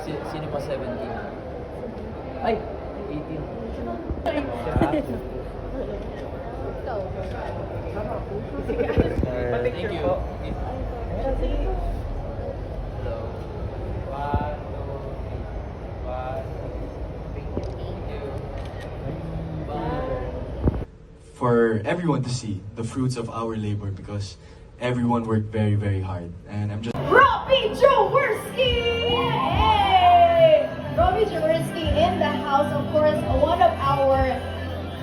Sino pa 17? Ay! 18. Thank you. Hello. 1, 2, 3. 1. Thank you. Bye. For everyone to see the fruits of our labor because everyone worked very, very hard. And I'm just Robbie Jaworski! Hey! Robbie Jaworski in the house, of course, one of our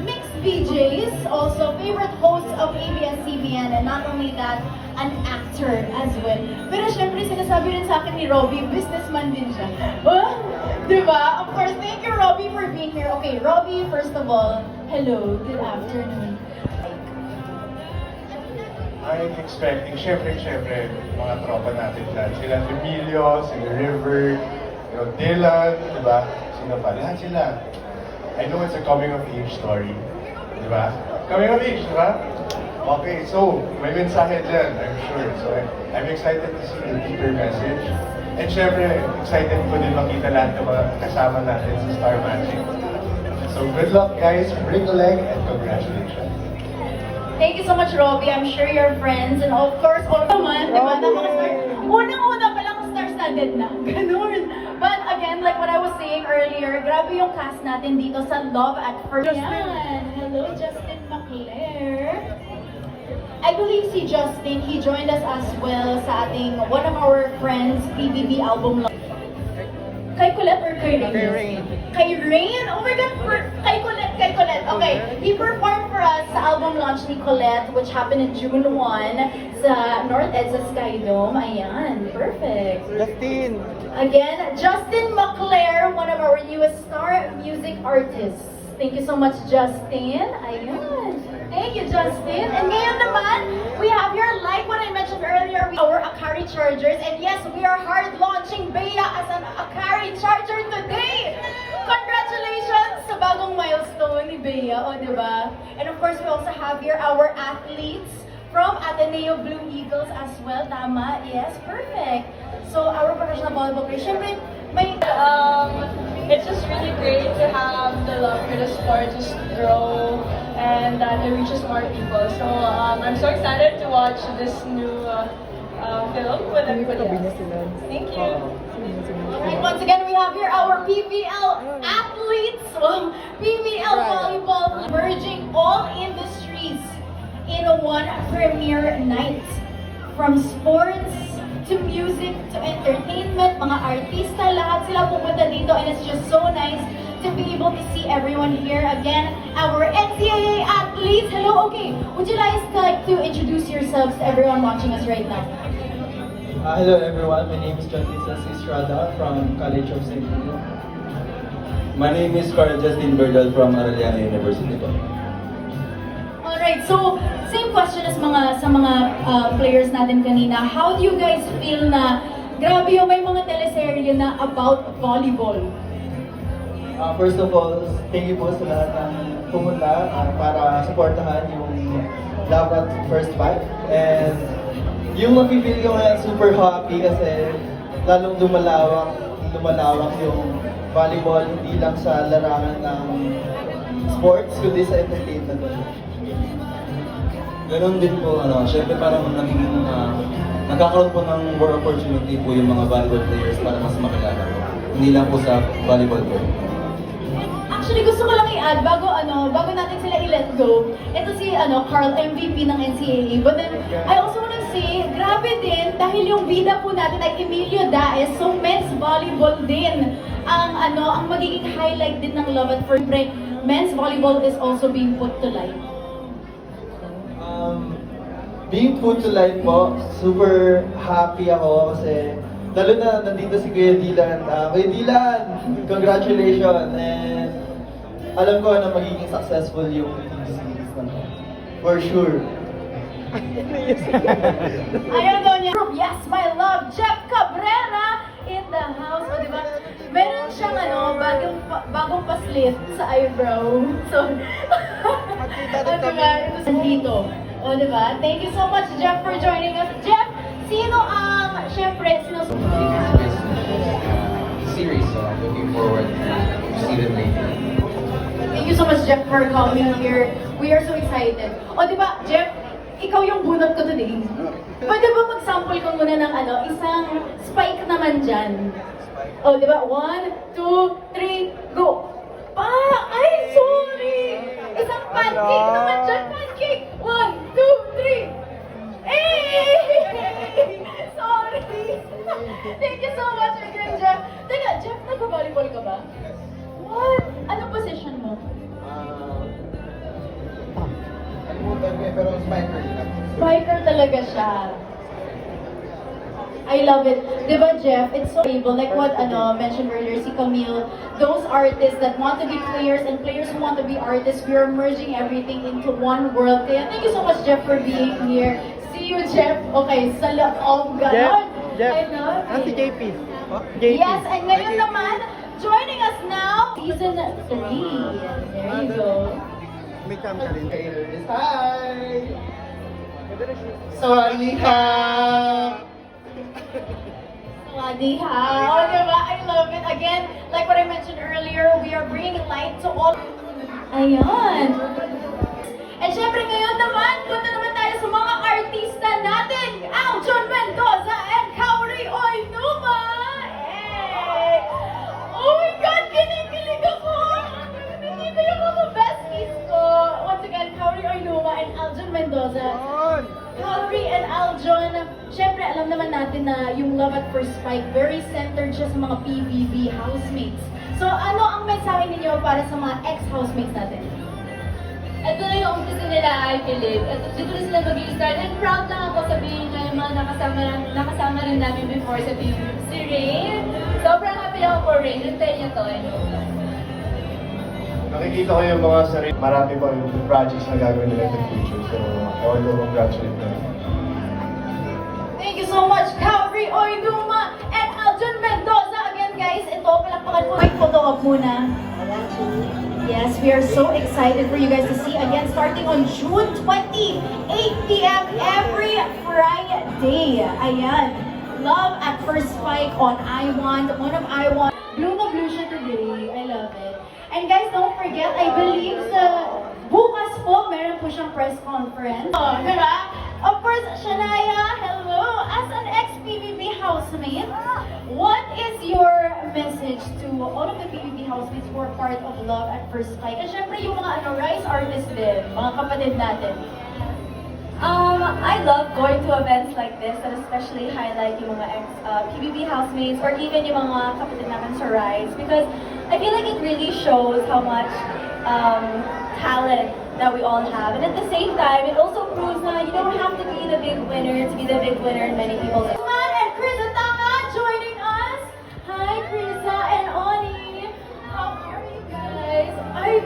mixed VJs, also favorite host of ABS-CBN, and not only that, an actor as well. Pero syempre, sinasabi rin sa akin ni Robbie, businessman din siya. Oh, diba? Of course, thank you, Robbie, for being here. Okay, Robbie, first of all, hello, good afternoon. I'm expecting, syempre, mga tropa natin dyan. Sila Emilio, sila River, Dylan, di ba? Sino pa? Lahat sila. I know it's a coming of age story. Di ba? Coming of age, di ba? Okay, so, may mensahe dyan, I'm sure. So, I'm excited to see the deeper message. And syempre, excited ko din makita lahat ng mga kasama natin sa Star Magic. So, good luck guys, bring a leg, and congratulations. Thank you so much, Robbie. I'm sure your friends and of course, all naman, di ba? Unang-una pa lang star-studded na. Ganun. But again, like what I was saying earlier, grabe yung cast natin dito sa Love at First. Yan. Hello, Justin McClare. I believe si Justin, he joined us as well sa ating one of our friends' PBB album launch. Kay Colette or kay Rain? Kay Rain? Oh my God! Kay Colette. Okay, he performed for us sa album launch ni Colette, which happened in June 1 sa North Edsa Sky Dome. Ayan, perfect. Justin! Again, Justin McClare, one of our newest star music artists. Thank you so much, Justin. Ayan. Thank you, Justin. And ngayon naman, we have here, like what I mentioned earlier, our Akari Chargers. And yes, we are hard launching Bea as an Akari Charger today. Congratulations sa bagong milestone ni Bea, o diba? And of course, we also have here our athletes from Ateneo Blue Eagles as well. Tama? Yes, perfect. So, our professional volleyball player, syempre, may... It's just really great to have the love for the sport just grow and that it reaches more people. So I'm so excited to watch this new film with everybody else. Thank you. Alright, once again, we have here our PBL athletes, PBL volleyball, merging all industries in one premiere night. From sports, to music, to entertainment, mga artista, lahat sila pumunta dito, and it's just so nice to be able to see everyone here. Again, our NCAA athletes. Hello, okay. Would you guys like to introduce yourselves to everyone watching us right now? Hello everyone, my name is John Tizas Estrada from College of St. My name is Carl Justin Berdal from Arellano University. Alright, so same question as sa mga players natin kanina. How do you guys feel na grabe yung may mga teleserye na about volleyball? First of all, thank you po sa lahat ng pumunta para supportahan yung Love at First Bite. And yung mapipili ko ngayon super happy kasi lalong lumalawak yung volleyball hindi lang sa larangan ng sports kundi sa entertainment. Ganon din po, syempre parang nagkakaroon po ng more opportunity po yung mga volleyball players para mas makilala po. Hindi lang po sa volleyball po. Actually, gusto ko lang i-add, bago natin sila i-let go, ito si Carl, MVP ng NCAA. But then, I also want to say, grabe din, dahil yung bida po natin ay Emilio Daes, so men's volleyball din ang magiging highlight din ng Love at First Break. Men's volleyball is also being put to light. Being put to light po, super happy ako kasi lalo na nandito si Kuya Dylan. Kuya Dylan, congratulations! And alam ko na magiging successful yung series na to. For sure. Ayaw daw niya. Yes, my love, Jeff Cabrera in the house. O, diba? Meron siyang bagong paslit sa eyebrow. So, diba? Dito. O, diba? Thank you so much, Jeff, for joining us. Jeff, sino ang, syempre, Series. them later. Thank you so much, Jeff, for coming here. We are so excited. O, di ba, Jeff, ikaw yung bunot ko today. Pwede ba mag-sample ko muna ng isang spike naman dyan? O, di ba? 1, 2, 3, go! Pa! Ay, sorry! Isang pancake naman dyan, pancake! 1, 2, 3! Hey! Sorry! Thank you so much again, Jeff. Teka, Jeff, nag-volleyball ka ba? What? Anong position mo? Pero spiker lang. Spiker talaga siya. I love it. Diba, Jeff? It's so able. Like what mentioned earlier, si Camille, those artists that want to be players and players who want to be artists, we are merging everything into one world. Kaya thank you so much, Jeff, for being here. See you, Jeff. Okay, sa loob. Ganon. I love it. JP. Yes, and ngayon naman, joining us now, season 3. There you go. May cam ka rin. Hi! Sorry ha! Sawadiha. Oh, diba? I love it. Again, like what I mentioned earlier, we are bringing light to all. Ayan. And syempre ngayon naman, punta naman tayo sa mga artista natin. Aljon Mendoza and Kauri Oinuma. Hey! Oh my God, kinikilig ako. Nandito yung mga besties ko. Once again, Kauri Oinuma and Aljon Mendoza. Kauri and Aljon, syempre alam naman natin na yung Love at First Spike, very centered siya sa mga PBB housemates. So ano ang mensahe ninyo para sa mga ex-housemates natin? Ito na yung umpisa nila, I believe. Ito, dito na sila mag-i-start. And proud lang ako sabihin na yung mga nakasama rin namin before sa PBB. Si Rain. Sobrang happy ako for Rain. Hintayin niyo to. Nakikita ko yung mga sarili. Marami pa yung projects na gagawin nila in the future. So, I want to congratulate them. Thank you so much, Kauri Oinuma and Aljon Mendoza. Again, guys, ito, palakpakan po. May photo op muna. Yes, we are so excited for you guys to see again starting on June 20, 8 p.m. every Friday. Ayan. Love at First Spike on iWant. One of iWant. Blue na blue siya today. I love it. And guys, don't forget, I believe sa bukas po, meron po siyang press conference. Oh, diba? Of course, Shania, hello. As an ex-PBB housemate, what is your message to all of the PBB housemates who are part of Love at First Spike? And syempre yung mga rise artists din, mga kapatid natin. I love going to events like this that especially highlight yung mga PBB housemates or even yung mga kapatid namin sa Rise because I feel like it really shows how much talent that we all have. And at the same time, it also proves that you don't have to be the big winner to be the big winner in many people's lives. And Krisa Tanga joining us. Hi, Krisa and Oni. How are you guys? Ay,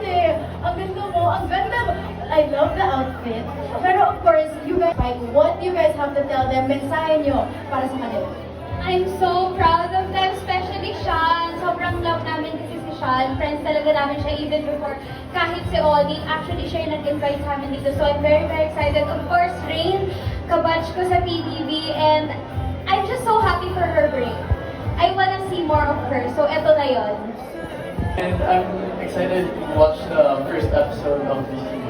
ang ganda mo. Ang ganda mo. I love the outfit. Pero of course, you guys, like, what do you guys have to tell them? Mensahe nyo para sa kanila. I'm so proud of them, especially Sean. Sobrang love namin kasi si Sean. Friends talaga namin siya even before kahit si Oli. Actually, siya yung nag-invite sa amin dito. So I'm very, very excited. Of course, Rain, kabatch ko sa PBB. And I'm just so happy for her break. I wanna see more of her. So eto na yun. And I'm excited to watch the first episode of this series.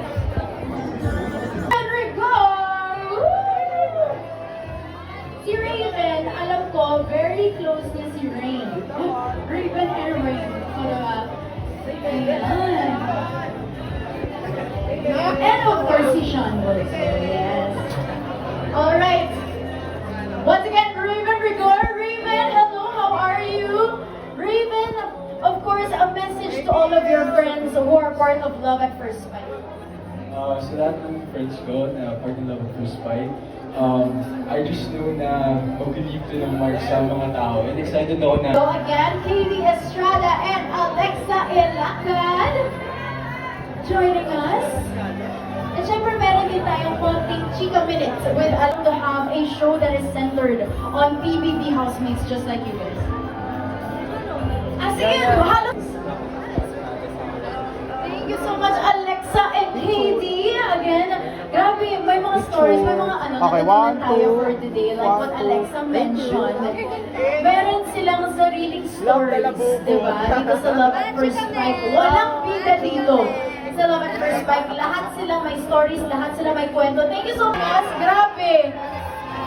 Si Raven, alam ko, very close niya si Rain. Raven and Rain. O, diba? Ayan. And of course, si Sean also. Yes. Alright. Once again, Raven Rigor. Raven, hello, how are you? Raven, of course, a message to all of your friends who are part of Love at First Spike. Sa lahat ng friends ko na part ng Love at First Spike, I just know na mag-believe to ng mark sa mga tao and excited ako na So again, Katie Estrada and Alexa Ilacad joining us. And syempre meron din tayong konting chika minutes with to have a show that is centered on PBB housemates just like you guys. Sige, hello! Thank you so much, Alexa and Katie. Again, grabe, may mga stories, may mga ano, Okay, natutunan 1, tayo 2, for today, like what 1, 2. Alexa mentioned. Meron silang sariling stories, di ba? Dito sa Love at First Sight. Walang bida dito. Sa Love at First Sight, lahat sila may stories, lahat sila may kwento. Thank you so much. Grabe!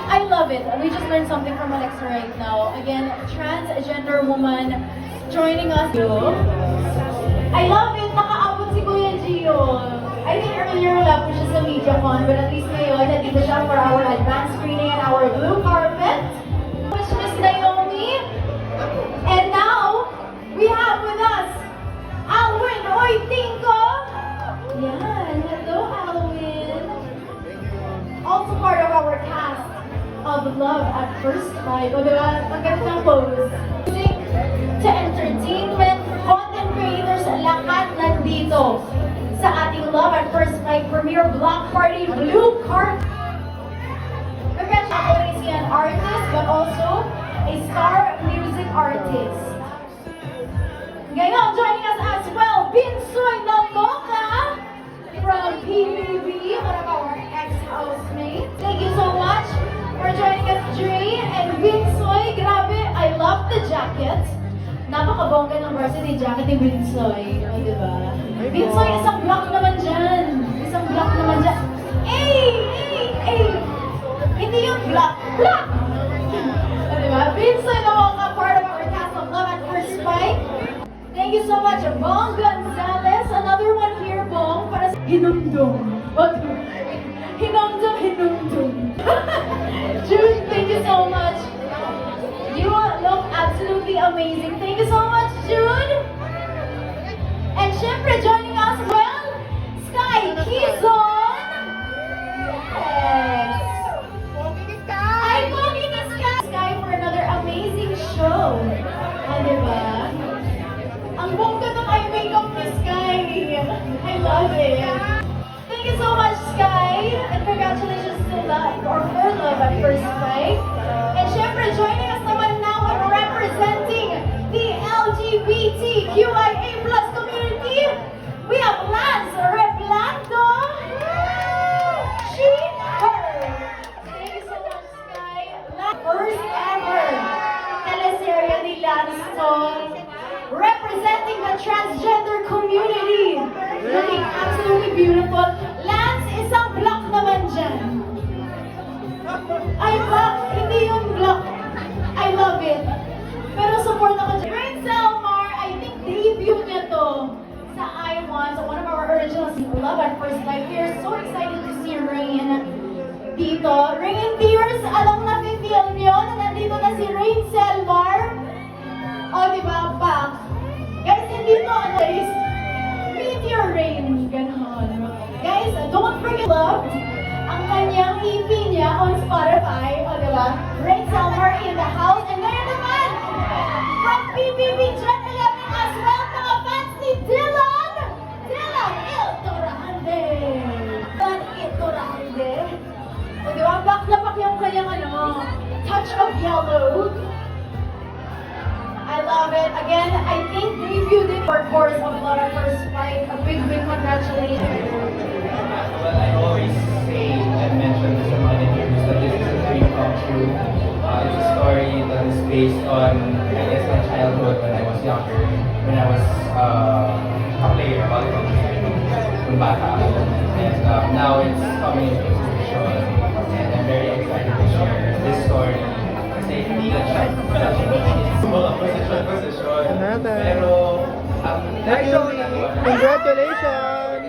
I love it. We just learned something from Alexa right now. Again, transgender woman joining us. I love it. Nakaabot si Kuya Gio. I think earlier wala po siya sa MediaCon, but at least ngayon, nandito siya for our advanced screening and our blue carpet. Which Miss Naomi. And now, we have with us, Alwin Oitinko. Yan. Hello, Alwin. Also part of our cast of Love at First Sight. O diba? Ang ganda ng pose. Music to entertainment, content creators, lahat nandito sa ating Love at First Sight premiere block party blue card. Congratulations, is an artist but also a star music artist. Ngayon, joining us as well, Binsoy Namoka from PBB, one of our ex-housemates. Thank you so much for joining us, Dre and Binsoy. Grabe, I love the jacket. Napakabongga ng varsity jacket ni Binsoy. O, diba? Binsoy, isang block naman dyan. Isang block naman dyan. Hindi yung block. Block! O, diba? Binsoy Namoka, part of our cast of Love at First Sight. Thank you so much, Bong Gonzalez. Another one here, Bong, para sa Hinumdum. Hinumdum. Jude, thank you so much. You look absolutely amazing. Thank you so much, Jude. And syempre, joining us well, Sky Kizon. Yes. Ay, Pogi na Sky. Sky for another amazing show. Ah, diba? Ang bongga ng eye makeup ni Sky. I love it. Thank you so much, Sky. And congratulations to Love or for Love at First Sight. And syempre, joining us naman now and representing the LGBTQIA+ community, we have Lance Reblando. She, her. Thank you so much, Sky. First ever teleserye ni Lance to, representing the transgender community. Looking absolutely beautiful. Lance, isang block naman dyan. Ay, block. Hindi yung block. I love it. Pero support ako dyan. Rain Selmar, I think debut niya to sa I1, so one of our originals, Love at First Sight. We are so excited to see Rain dito. Rain Tears, alam na feel nyo na nandito na si Rain Selmar. O, diba? Back. Guys, hindi to ano is Meteor Rain. Ganon. Guys, don't forget Love. Ang kanyang EP niya on Spotify. O, diba? Rain Selmar in the house. And ngayon naman, from PBB Gen 11 as well, mga fans ni Dylan. Dylan Iltorande. Dylan Iltorande. O, diba? Back na back yung kanyang ano, touch of yellow. I love it. Again, I think reviewed it for course of Love at First Sight. A big congratulations. Well, I always say and mention this in my interviews that this is a dream come true. It's a story that is based on, I guess, my childhood when I was younger, when I was a player, a volleyball player, from bata ako. And now it's coming into fruition, and I'm very excited to share this story. Kasi hindi lang siya position. Pero, Thank you. Congratulations.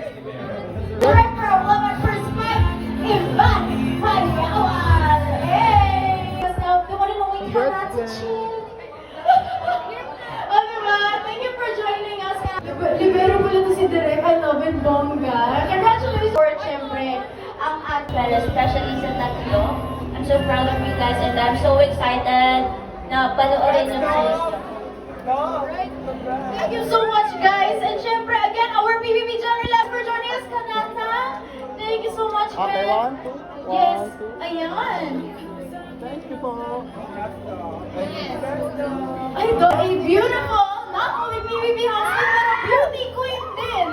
Director of Love at First Sight, Ivan Payawal. Hey! So, the one and only Karatchin. Oh, diba? Thank you for joining us. Libero mo lang to si Direk. I love it, bongga. Congratulations for syempre ang Well, especially sa tatlo. I'm so proud of you guys and I'm so excited na panoorin yung series. Thank you so much, guys. And syempre, again, our PBB Gen 11 for joining us, Kanata. Thank you so much, Okay, man. 1, 2. Yes, ayan. Thank you po. Ay, do, a beautiful, not only PBB husband, but a beauty queen din.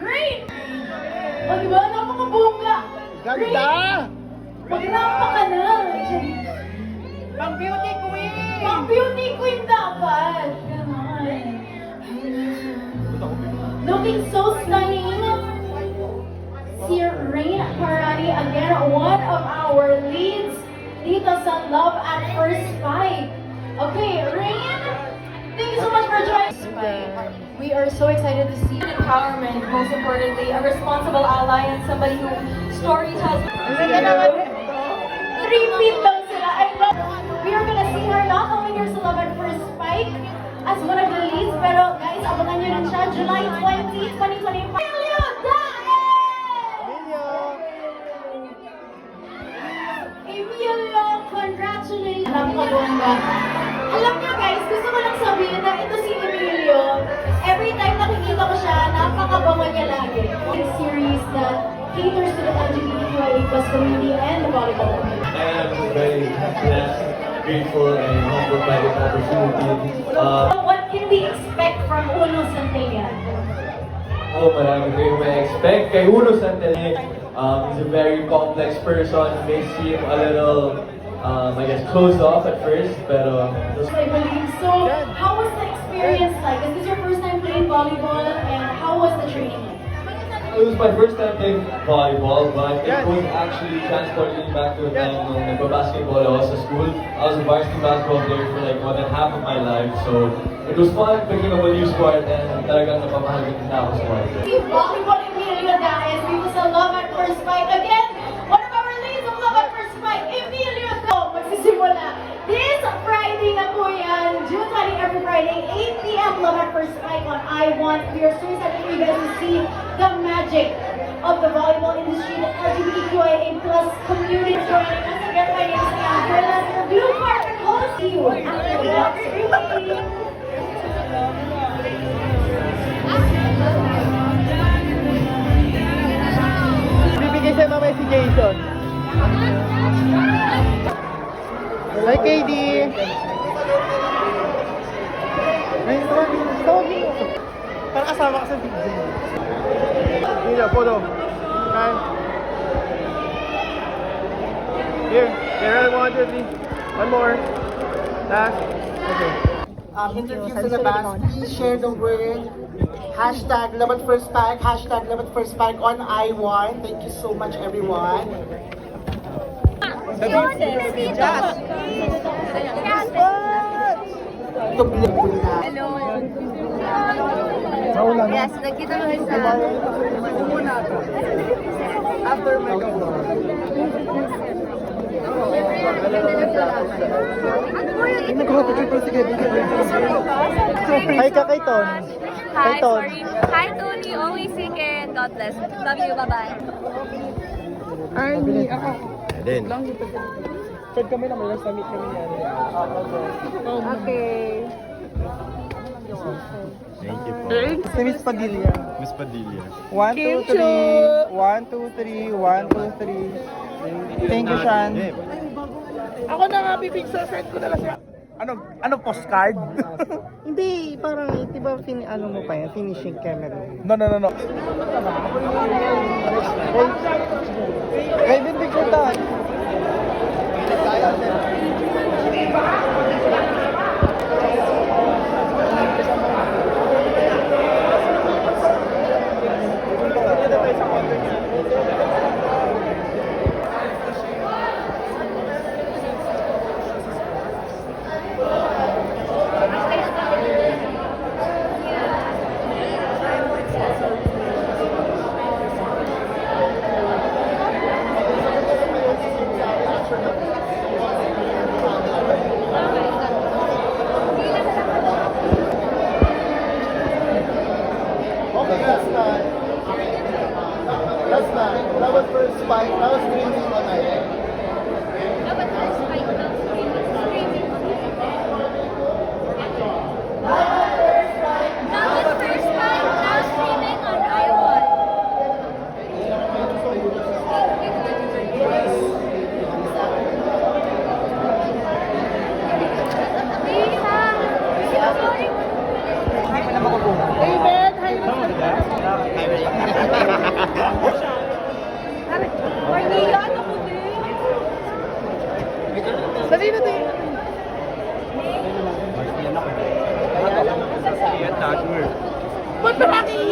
Great! O, diba? Napakabongga. Ganda! Magnapa ka na! Pang beauty queen! Pang beauty queen dapat! Ganon. Looking so stunning. Si Rain Parani, again, one of our leads dito sa Love at First Fight. Okay, Rain, thank you so much for joining. We are so excited to see Empowerment, most importantly, a responsible ally and somebody who story tells. Repeat daw sila. I love. We are gonna see her not only here sa Love at First Fight as one of the leads, pero guys, abangan nyo rin siya July 20, 2025. Emilio Daes! Emilio, congratulations! Napakabongga. Alam niyo guys, gusto ko lang sabihin na ito si Emilio. Every time nakikita ko siya, napakabango niya lagi. This series that caters to the LGBTQIA+ community and the volleyball community. I am very blessed, grateful, and humbled by this opportunity. What can we expect from Uno Santillan? Marami kayong may expect kay Uno Santillan. He's a very complex person, may seem a little, I guess, closed off at first, pero I believe so. How was the experience like? Is this your first time playing volleyball, and how was the training like? it was my first time playing volleyball, but it was actually transporting me back to a time nung nagpa-basketball ako sa school. I was a varsity basketball player for like more than half of my life, so it was fun picking up a new sport and talagang napamahal ko na ako sa volleyball. Si Volleyball Emilio Daes dito sa Love at First Fight. Again, one of our leads of Love at First Fight, Emilio Daes. Magsisimula this Friday na po yan, June 20, every Friday, 8 p.m. Love at First Fight on I Want. We are so excited for you guys to see the magic of the volleyball industry, the LGBTQIA+ community. Joining us again, my name is Amber. Let's review part and host you after the walk. Bibigay sa'yo mamaya si Jason. Hi, KD! Ay, tawagin mo. Para kasama ka sa video. Hindi na, photo. Okay. Here, Gerald, 1, 2, 3. One more. Last. Okay. Interviews in the past, please share the word. Hashtag Love at First Spike, hashtag Love at First Spike on I1. Thank you so much, everyone. Hello. Yes, nagkita mo sa... After Mega Hi ka kay Ton. Hi, sorry. Hi, Tony. Always sick and God bless. Love you. Bye-bye. Ay, ako. Then. Third kami naman yung summit kami yan. Okay. Thank you po. Si Miss Padilla. Miss Padilla. 1, 2, 3. 1, 2, 3. 1, 2, 3. Thank you, Sean. Ako na nga, pipicture set ko na lang siya. Ano postcard? Hindi, parang, di ba, ano mo pa yan, finishing camera. No. Kaya din picture tayo.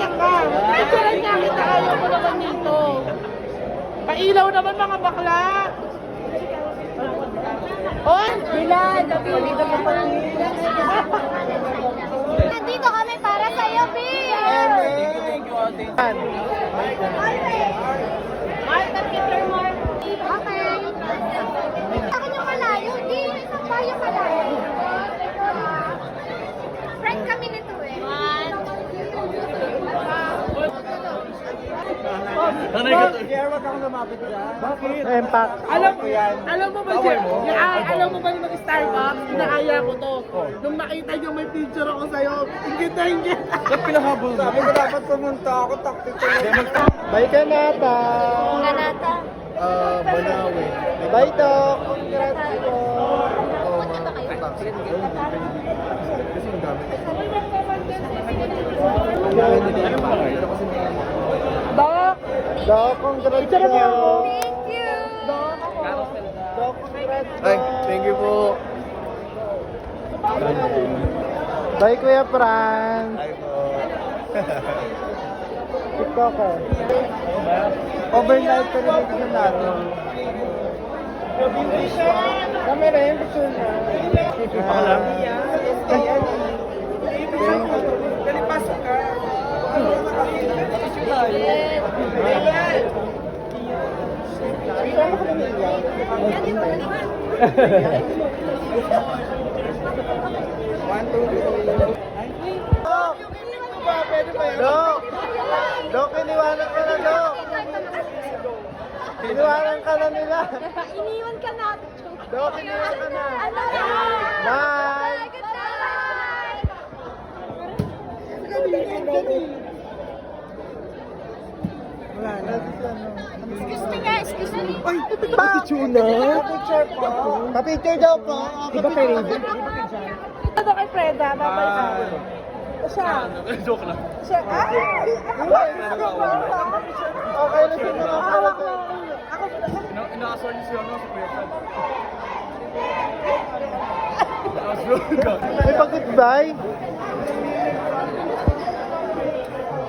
lang ka. Picture niya kita, ayaw mo naman dito. Pailaw naman mga bakla. Oy! Bilad! Nandito kami para sa'yo, B! Mark, picture Mark. Okay. Akin yung malayo. Hindi, isang bayo malayo. Friend kami nito eh. Wag kang lumapit dyan. Bakit? Impact. Alam mo ba siya? Alam mo ba yung mag-Starbucks? Inaaya ko to. Nung nakita niyo may picture ako sa'yo, ingit na ingit. Ba't pinahabol mo? Sabi ko dapat pumunta ako, tactical. Bye Kanata! Kanata. Banawi. Bye Tok! Congrats po! Punta ba kayo? Kasi ang dami. Dok, congrats po! Thank you! Dok, congrats po! Ay, thank you po. Bye Kuya Franz! Ay po. TikToker. Overnight ka rin sa natin. Kami rin, picture na. Kalipasok ka. Dok, iniwanan ka na, Dok. Iniwanan ka na nila. Iniwan ka na. Dok, iniwan ka na. Ano? Bye! Wala na. Excuse me guys, excuse me. Ay, pa-picture na? Pa-picture po. Pa-picture daw po. Iba kay Raven? Ito kay Freda, babay ka. Siya. Joke lang. Siya. Ay! Okay na siya mga pala. Ako Inaasar niyo siya, no? Sa Kuya Fred. may pag-goodbye.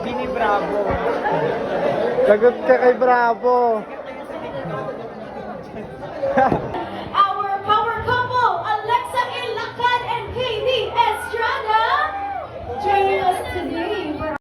Bini Bravo. Sagot ka kay Bravo.